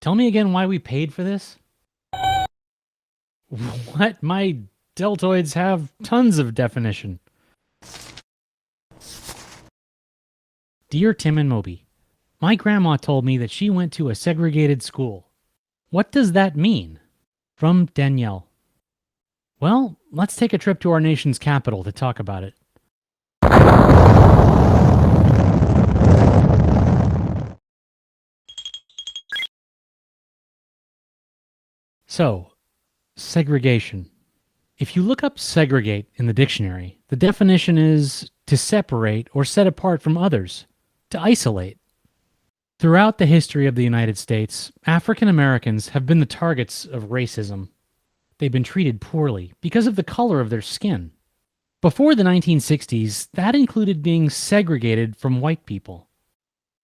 Tell me again why we paid for this? What? My deltoids have tons of definition. Dear Tim and Moby, my grandma told me that she went to a segregated school. What does that mean? From Danielle. Well, let's take a trip to our nation's capital to talk about it. So, segregation. If you look up segregate in the dictionary, the definition is to separate or set apart from others, to isolate. Throughout the history of the United States, African Americans have been the targets of racism. They've been treated poorly because of the color of their skin. Before the 1960s, that included being segregated from white people.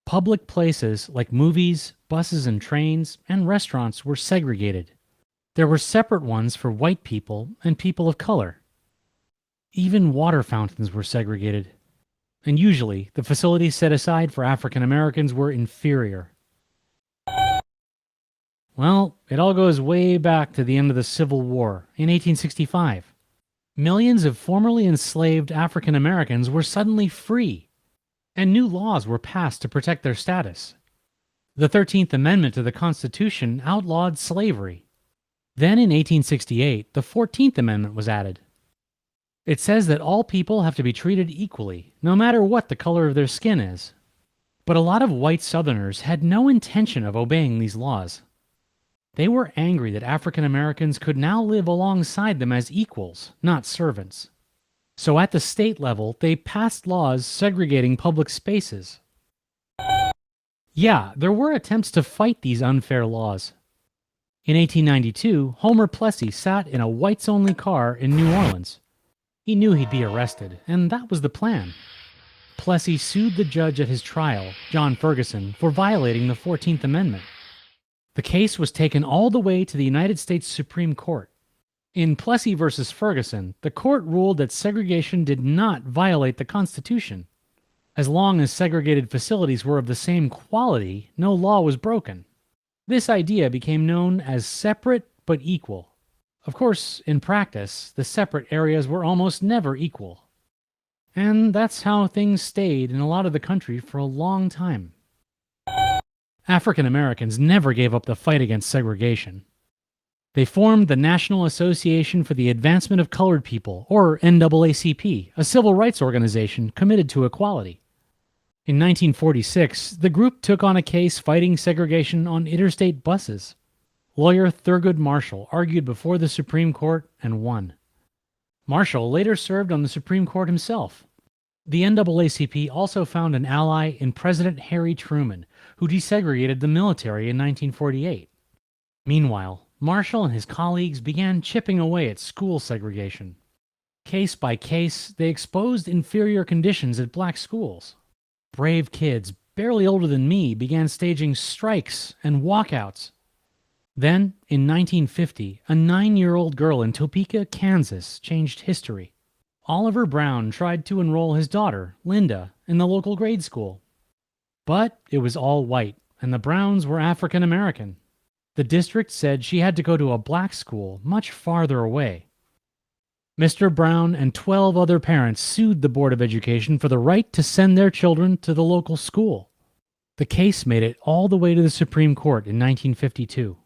Public places like movies, buses and trains, and restaurants were segregated. There were separate ones for white people and people of color. Even water fountains were segregated. And usually, the facilities set aside for African Americans were inferior. Well, it all goes way back to the end of the Civil War in 1865. Millions of formerly enslaved African Americans were suddenly free, and new laws were passed to protect their status. The 13th Amendment to the Constitution outlawed slavery. Then in 1868, the 14th Amendment was added. It says that all people have to be treated equally, no matter what the color of their skin is. But a lot of white Southerners had no intention of obeying these laws. They were angry that African Americans could now live alongside them as equals, not servants. So at the state level, they passed laws segregating public spaces. Yeah, there were attempts to fight these unfair laws. In 1892, Homer Plessy sat in a whites-only car in New Orleans. He knew he'd be arrested, and that was the plan. Plessy sued the judge at his trial, John Ferguson, for violating the 14th Amendment. The case was taken all the way to the United States Supreme Court. In Plessy versus Ferguson, the court ruled that segregation did not violate the Constitution. As long as segregated facilities were of the same quality, no law was broken. This idea became known as separate but equal. Of course, in practice, the separate areas were almost never equal. And that's how things stayed in a lot of the country for a long time. African Americans never gave up the fight against segregation. They formed the National Association for the Advancement of Colored People, or NAACP, a civil rights organization committed to equality. In 1946, the group took on a case fighting segregation on interstate buses. Lawyer Thurgood Marshall argued before the Supreme Court and won. Marshall later served on the Supreme Court himself. The NAACP also found an ally in President Harry Truman, who desegregated the military in 1948. Meanwhile, Marshall and his colleagues began chipping away at school segregation. Case by case, they exposed inferior conditions at black schools. Brave kids, barely older than me, began staging strikes and walkouts. Then, in 1950, a 9-year-old girl in Topeka, Kansas, changed history. Oliver Brown tried to enroll his daughter, Linda, in the local grade school. But it was all white, and the Browns were African American. The district said she had to go to a black school much farther away. Mr. Brown and 12 other parents sued the Board of Education for the right to send their children to the local school. The case made it all the way to the Supreme Court in 1952.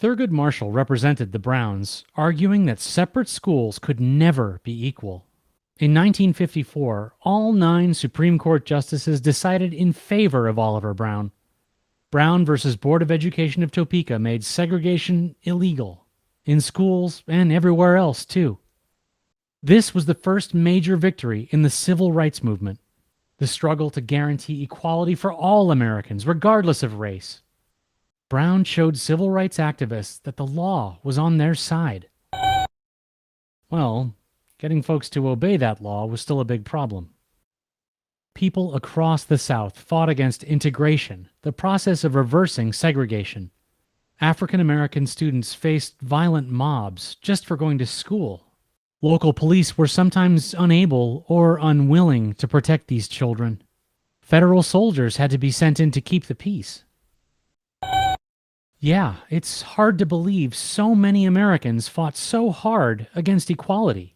Thurgood Marshall represented the Browns, arguing that separate schools could never be equal. In 1954, all 9 Supreme Court justices decided in favor of Oliver Brown. Brown versus Board of Education of Topeka made segregation illegal, in schools and everywhere else, too. This was the first major victory in the civil rights movement, the struggle to guarantee equality for all Americans, regardless of race. Brown showed civil rights activists that the law was on their side. Well, getting folks to obey that law was still a big problem. People across the South fought against integration, the process of reversing segregation. African American students faced violent mobs just for going to school. Local police were sometimes unable or unwilling to protect these children. Federal soldiers had to be sent in to keep the peace. Yeah, it's hard to believe so many Americans fought so hard against equality.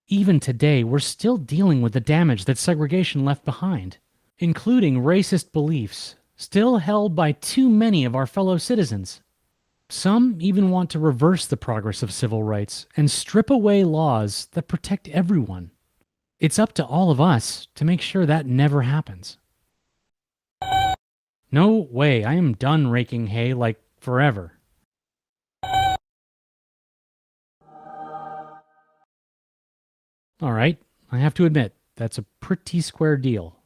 Even today, we're still dealing with the damage that segregation left behind, including racist beliefs still held by too many of our fellow citizens. Some even want to reverse the progress of civil rights and strip away laws that protect everyone. It's up to all of us to make sure that never happens. No way, I am done raking hay like forever. All right, I have to admit, that's a pretty square deal.